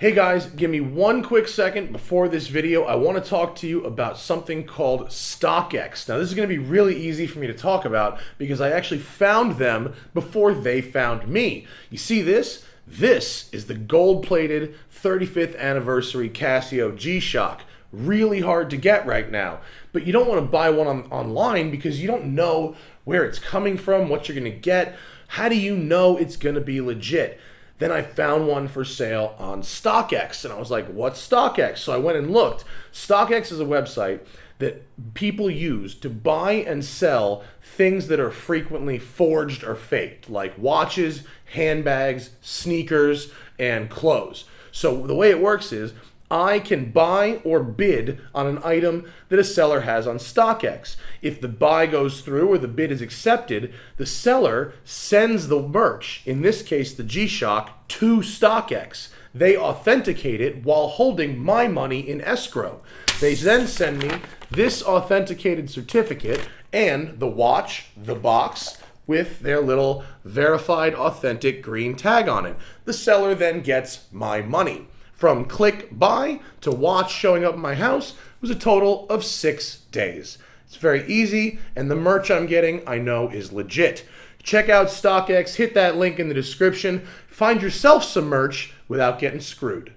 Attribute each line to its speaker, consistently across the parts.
Speaker 1: Hey guys, give me one quick second before this video. I want to talk to you about something called StockX. Now this is going to be really easy for me to talk about because I actually found them before they found me. You see this? This is the gold-plated 35th anniversary Casio G-Shock. Really hard to get right now. But you don't want to buy one online because you don't know where it's coming from, what you're going to get. How do you know it's going to be legit? Then I found one for sale on StockX, and I was like, what's StockX? So I went and looked. StockX is a website that people use to buy and sell things that are frequently forged or faked, like watches, handbags, sneakers, and clothes. So the way it works is I can buy or bid on an item that a seller has on StockX. If the buy goes through or the bid is accepted, the seller sends the merch, in this case the G-Shock, to StockX. They authenticate it while holding my money in escrow. They then send me this authenticated certificate and the watch, the box, with their little verified authentic green tag on it. The seller then gets my money. From click buy to watch showing up at my house was a total of 6 days. It's very easy, and the merch I'm getting I know is legit. Check out StockX, hit that link in the description, find yourself some merch without getting screwed.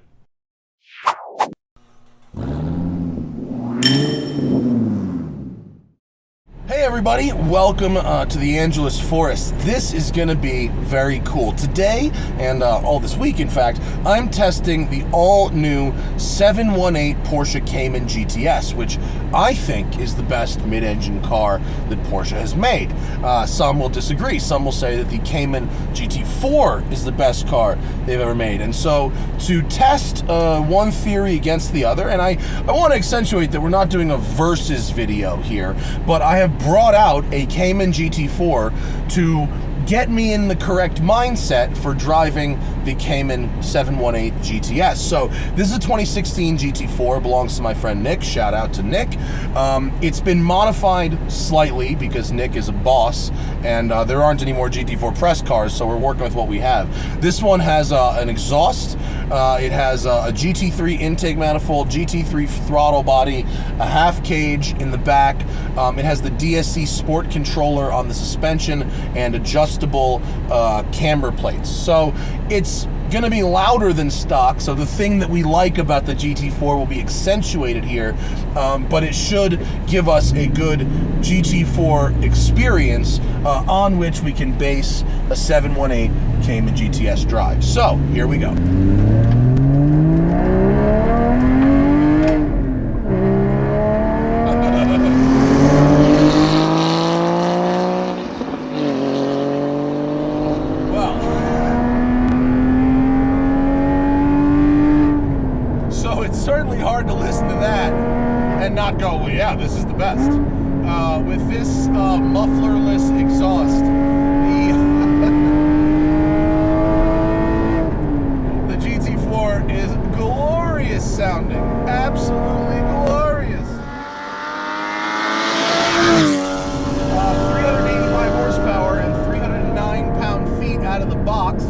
Speaker 1: Hey everybody, welcome to the Angeles Forest. This is going to be very cool. Today, and all this week in fact, I'm testing the all-new 718 Porsche Cayman GTS, which I think is the best mid-engine car that Porsche has made. Some will disagree. Some will say that the Cayman GT4 is the best car they've ever made. And so to test one theory against the other, and I want to accentuate that we're not doing a versus video here, but I have brought out a Cayman GT4 to get me in the correct mindset for driving the Cayman 718 GTS. So this is a 2016 GT4, belongs to my friend Nick. Shout out to Nick. It's been modified slightly because Nick is a boss, and there aren't any more GT4 press cars, so we're working with what we have. This one has an exhaust. It has a GT3 intake manifold, GT3 throttle body, a half cage in the back. It has the DSC Sport controller on the suspension and adjustable camber plates. So it's going to be louder than stock, so the thing that we like about the GT4 will be accentuated here, but it should give us a good GT4 experience on which we can base a 718 Cayman GTS drive. So here we go. Certainly hard to listen to that and not go, well, yeah, this is the best. With this mufflerless exhaust, the GT4 is glorious sounding, absolutely glorious. 385 horsepower and 309 pound-feet out of the box.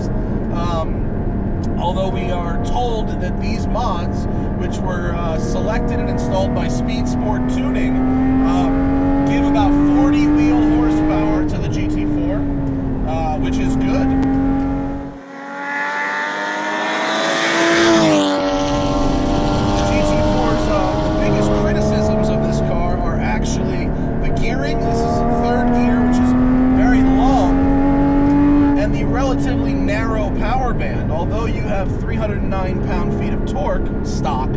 Speaker 1: Although we are told that these mods, which were selected and installed by Speed Sport Tuning, give about 40 wheel horsepower to the GT4, which is good. The GT4's the biggest criticisms of this car are actually the gearing. This is third gear, which is very long, and the relatively narrow power band. Although you have 309 pound-feet of torque stock,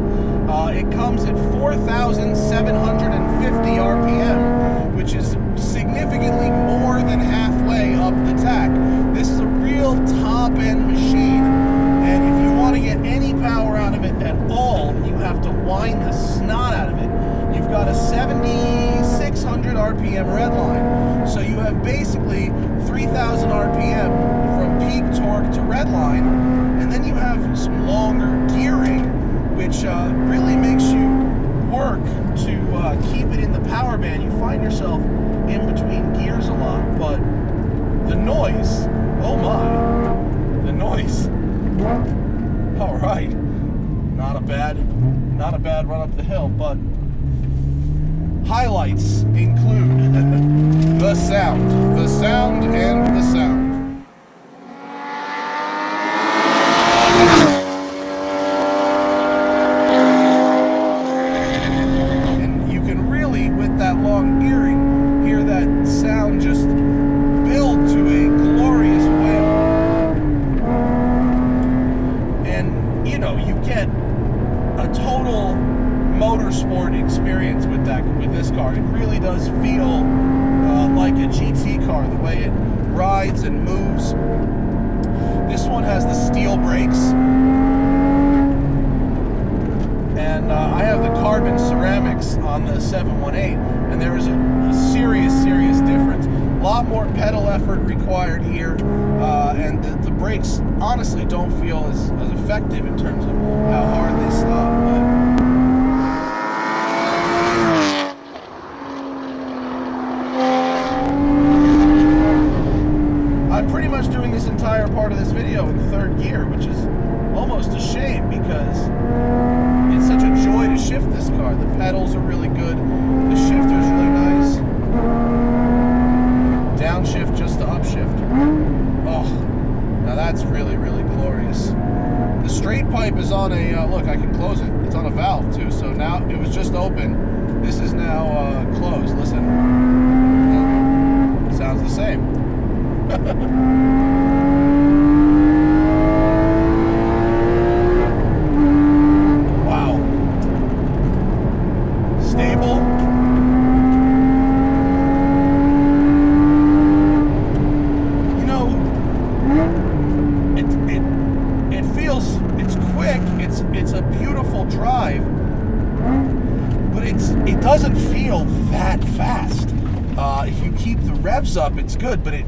Speaker 1: it comes at 4,750 RPM, which is significantly more than halfway up the tack. This is a real top-end machine, and if you want to get any power out of it at all, you have to wind the snot out of it. You've got a 7,600 RPM redline, so you have basically 3,000 RPM from peak torque to redline, and then you have some longer gearing, which really makes you work to keep it in the power band. You find yourself in between gears a lot, but the noise, oh my, the noise. All right, Not a bad run up the hill, but highlights include the sound and the sound. And you can really, with that long hearing, hear that sound just build to a glorious wail. And, you know, you get a total motorsport experience with this car. It really does feel like a GT car, the way it rides and moves. This one has the steel brakes, and I have the carbon ceramics on the 718, and there is a serious difference. A lot more pedal effort required here, and the brakes honestly don't feel as effective in terms of how hard they stop. But I'm pretty much doing this entire part of this video in third gear, which is almost a shame because it's such a joy to shift this car. The pedals are really good, the shifter's really nice. Downshift just to upshift. Oh, now that's really glorious. The straight pipe is on a, look, I can close it. It's on a valve too, so now it was just open. This is now closed. Listen. Sounds the same. Wow. Stable. You know, it feels, it's quick, it's a beautiful drive, but it doesn't feel that fast. If you keep the revs up, it's good, but it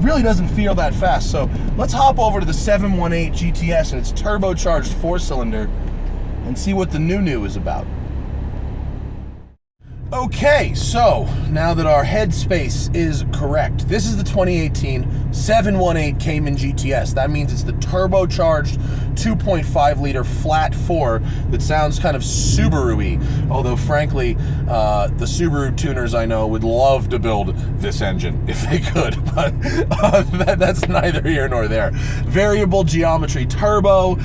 Speaker 1: really doesn't feel that fast. So let's hop over to the 718 GTS and its turbocharged 4-cylinder and see what the new is about. Okay, so now that our headspace is correct, this is the 2018 718 Cayman GTS. That means it's the turbocharged 2.5 liter flat 4 that sounds kind of Subaru-y, although frankly, the Subaru tuners I know would love to build this engine if they could, but that's neither here nor there. Variable geometry turbo,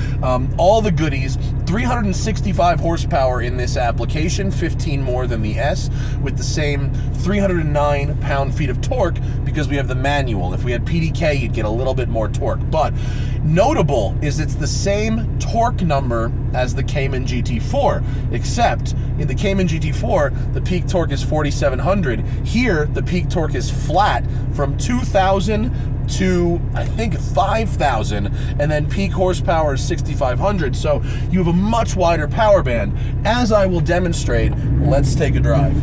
Speaker 1: all the goodies, 365 horsepower in this application, 15 more than the S, with the same 309 pound-feet of torque because we have the manual. If we had PDK, you'd get a little bit more torque. But notable is it's the same torque number as the Cayman GT4, except in the Cayman GT4, the peak torque is 4,700. Here, the peak torque is flat from 2,000 to, I think, 5,000, and then peak horsepower is 6,500, so you have a much wider power band. As I will demonstrate, let's take a drive.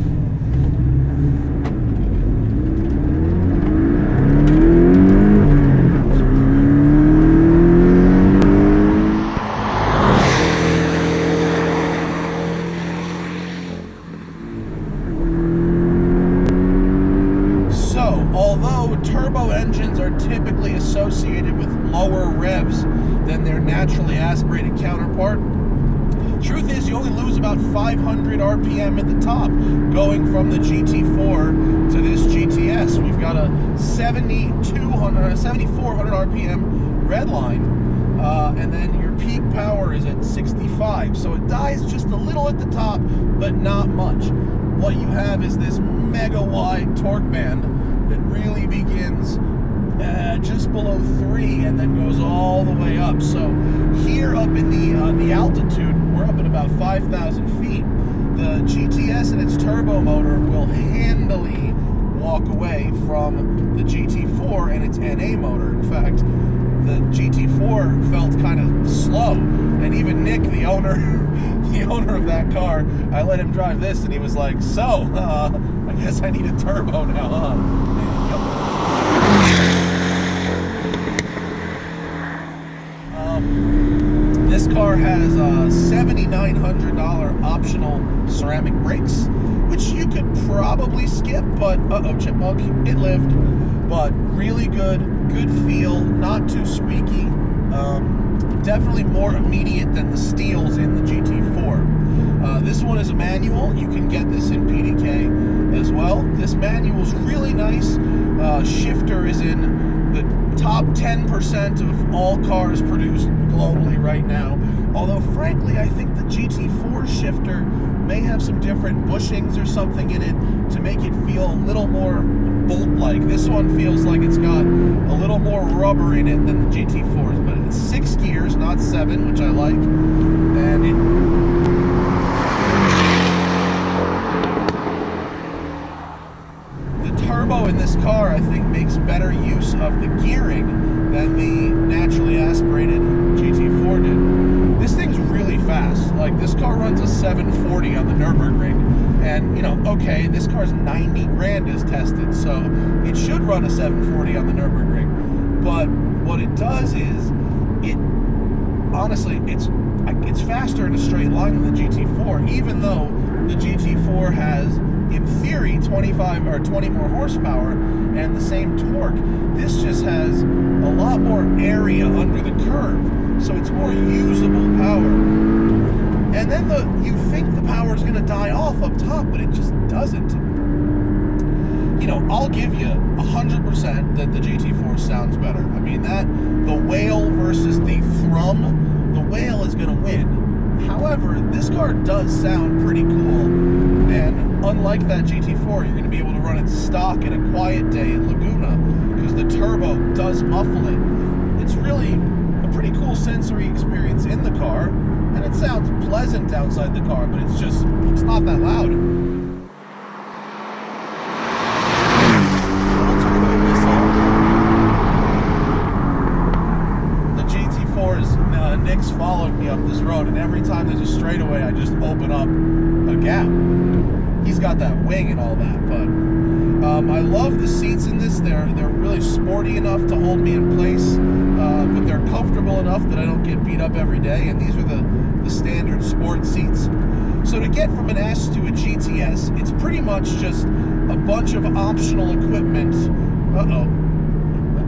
Speaker 1: Although turbo engines are typically associated with lower revs than their naturally aspirated counterpart, truth is you only lose about 500 RPM at the top going from the GT4 to this GTS. We've got a 7,400 RPM red line, and then your peak power is at 65. So it dies just a little at the top, but not much. What you have is this mega wide torque band that really begins just below 3 and then goes all the way up. So here up in the altitude, we're up at about 5,000 feet. The GTS and its turbo motor will handily walk away from the GT4 and its NA motor. In fact, the GT4 felt kind of slow, and even Nick, the owner of that car, I let him drive this, and he was like, "So, I guess I need a turbo now, huh?" This car has $7,900 optional ceramic brakes, which you could probably skip, but chipmunk, it lived. But really good feel, not too squeaky. Definitely more immediate than the steels in the one is a manual. You can get this in PDK as well. This manual is really nice. Shifter is in the top 10% of all cars produced globally right now. Although, frankly, I think the GT4 shifter may have some different bushings or something in it to make it feel a little more bolt-like. This one feels like it's got a little more rubber in it than the GT4's, but it's 6 gears, not 7, which I like. And the turbo in this car, I think, makes better use of the gearing than the naturally aspirated GT4 did. This thing's really fast. Like, this car runs a 740 on the Nürburgring, and, you know, okay, this car's 90 grand is tested, so it should run a 740 on the Nürburgring. But what it does is, honestly, it's faster in a straight line than the GT4, even though the GT4 has, in theory, 25 or 20 more horsepower and the same torque. This just has a lot more area under the curve, so it's more usable power. And then you think the power is going to die off up top, but it just doesn't. You know, I'll give you 100% that the GT4 sounds better. I mean, the whale versus the thrum, the whale is going to win. However, this car does sound pretty cool, and unlike that GT4, you're going to be able to run it stock in a quiet day in Laguna, because the turbo does muffle it. It's really a pretty cool sensory experience in the car, and it sounds pleasant outside the car, but it's not that loud. Little turbo whistle. The GT4's Nick's followed me up this road, and every time there's a straightaway, I just open up a gap. He's got that wing and all that, but I love the seats in this. They're really sporty enough to hold me in place, but they're comfortable enough that I don't get beat up every day, and these are the standard sport seats. So to get from an S to a GTS, it's pretty much just a bunch of optional equipment.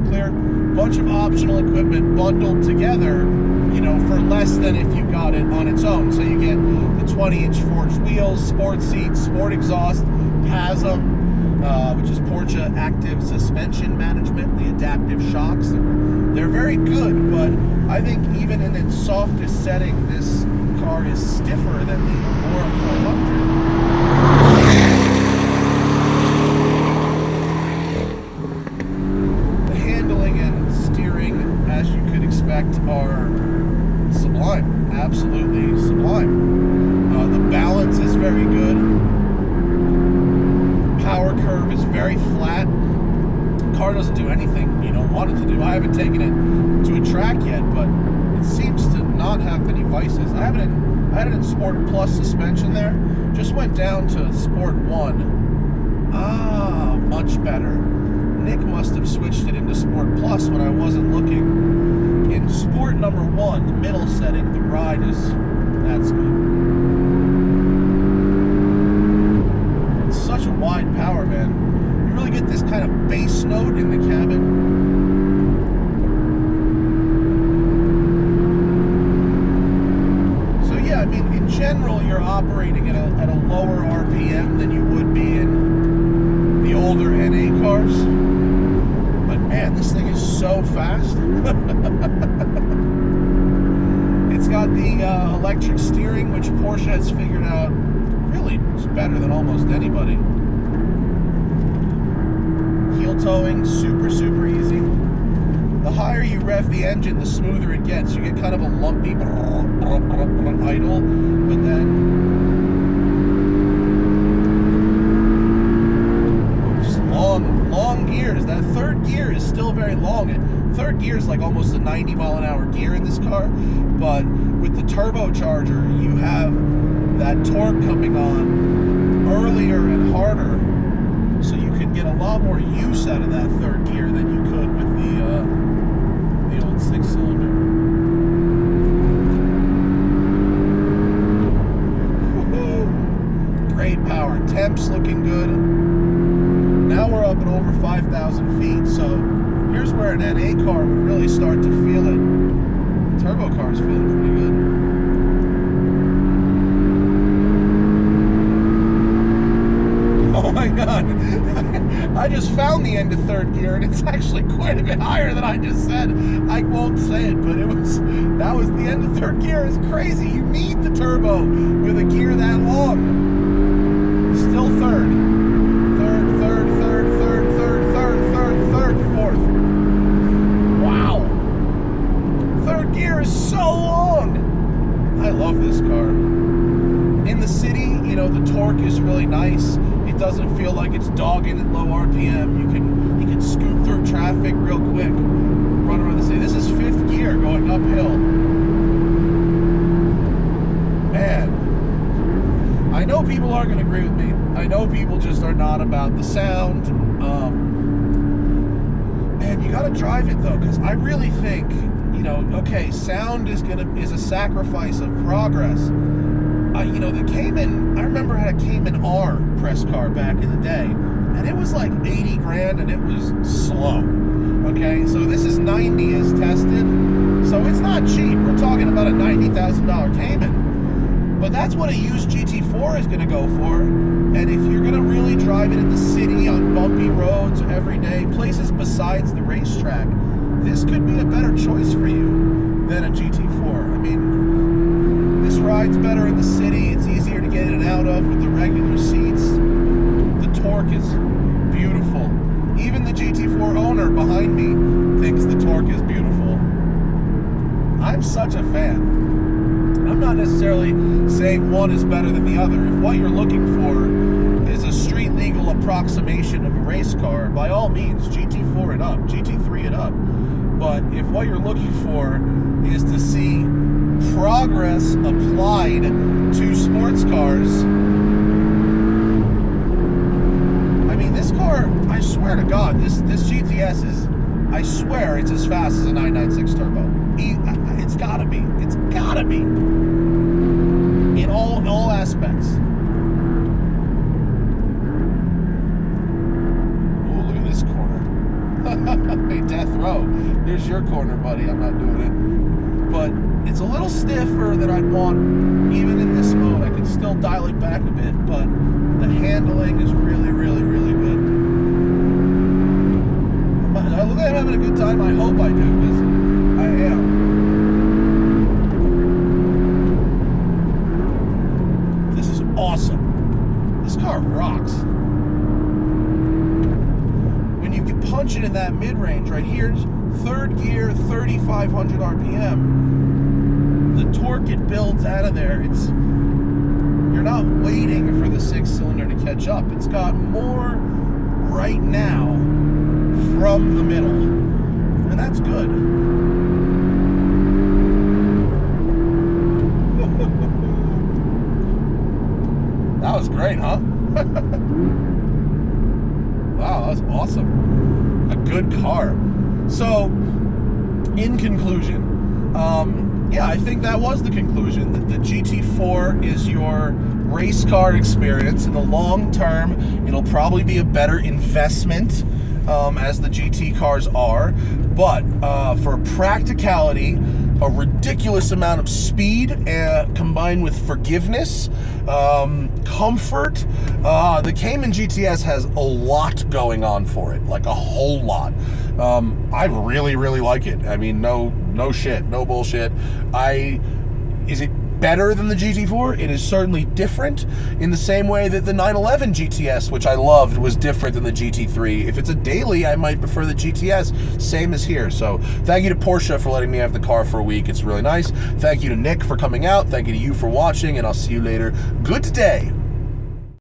Speaker 1: Clear? Bunch of optional equipment bundled together, you know, for less than if you got it on its own. So you get the 20-inch forged wheels, sport seats, sport exhaust, PASM, which is Porsche Active Suspension Management, the adaptive shocks. They're very good, but I think even in its softest setting, this car is stiffer than the Aurora 400. The handling and steering, as you could expect, are sublime. Absolutely sublime. The balance is very good. Power curve is very flat. The car doesn't do anything you don't want it to do. I haven't taken it to a track yet, but it seems to not have many vices. I had it in Sport Plus suspension there. Just went down to Sport 1. Much better. Nick must have switched it into Sport Plus when I wasn't looking. In Sport number 1, the middle setting, the ride that's good. It's such a wide power, man. You really get this kind of bass note in the cabin. So yeah, I mean, in general, you're operating at a lower RPM than you would be in the older NA cars. But man, this thing is so fast. It's got the electric steering, which Porsche has figured out really is better than almost anybody. Heel towing, super, super easy. The higher you rev the engine, the smoother it gets. You get kind of a lumpy idle, but then just long gears. That third gear is still very long. Third gear is like almost a 90-mile-an-hour gear in this car, but with the turbocharger, you have that torque coming on earlier and harder, so you can get a lot more use out of that third gear than you could with the old 6-cylinder. Great power. Temps looking good. Now we're up at over 5,000 feet, so here's where an NA car would really start to feel it. Turbo car's feeling pretty good. hang on. I just found the end of third gear, and it's actually quite a bit higher than I just said. I won't say it, but that was the end of third gear. It's crazy. You need the turbo with a gear that long. Still third. Third, fourth. Wow. Third gear is so long. I love this car. In the city, you know, the torque is really nice. It doesn't feel like it's dogging at low RPM. You can scoot through traffic real quick, run around the city. This is fifth gear going uphill. Man, I know people aren't going to agree with me. I know people just are not about the sound. Man, you got to drive it though, because I really think, you know, okay, sound is a sacrifice of progress. You know, the Cayman, I remember I had a Cayman R press car back in the day, and it was like 80 grand, and it was slow. Okay, so this is 90 as tested, so it's not cheap. We're talking about a $90,000 Cayman, but that's what a used GT4 is going to go for. And if you're going to really drive it in the city on bumpy roads every day, places besides the racetrack, this could be a better choice for you than a GT4. I mean, this ride's better in the city. It's easier to get in and out of with the regular seats. The torque is beautiful. Even the GT4 owner behind me thinks the torque is beautiful. I'm such a fan. I'm not necessarily saying one is better than the other. If what you're looking for is a street legal approximation of a race car, by all means, GT4 it up, GT3 it up. But if what you're looking for is to see progress applied to sports cars, I mean, this car, I swear to God, this GTS is, I swear it's as fast as a 996 turbo. It's gotta be. It's gotta be. In all aspects. Oh, look at this corner. Hey, death row. Here's your corner, buddy. I'm not doing it. But it's a little stiffer than I'd want, even in this mode. I could still dial it back a bit, but the handling is really, really, really good. I look like I'm having a good time. I hope I do, because I am. This is awesome. This car rocks. When you can punch it in that mid-range right here, third gear, 3,500 RPM, the torque it builds out of there, you're not waiting for the six-cylinder to catch up. It's got more right now from the middle, and that's good. That was great, huh? Wow, that was awesome. A good car. So, in conclusion, yeah, I think that was the conclusion, that the GT4 is your race car experience. In the long term, it'll probably be a better investment, as the GT cars are, but for practicality, a ridiculous amount of speed combined with forgiveness, comfort, the Cayman GTS has a lot going on for it, like a whole lot. I really, really like it. I mean, no shit, no bullshit. Is it better than the GT4? It is certainly different, in the same way that the 911 GTS, which I loved, was different than the GT3. If it's a daily, I might prefer the GTS, same as here. So thank you to Porsche for letting me have the car for a week. It's really nice. Thank you to Nick for coming out. Thank you to you for watching, and I'll see you later. Good day.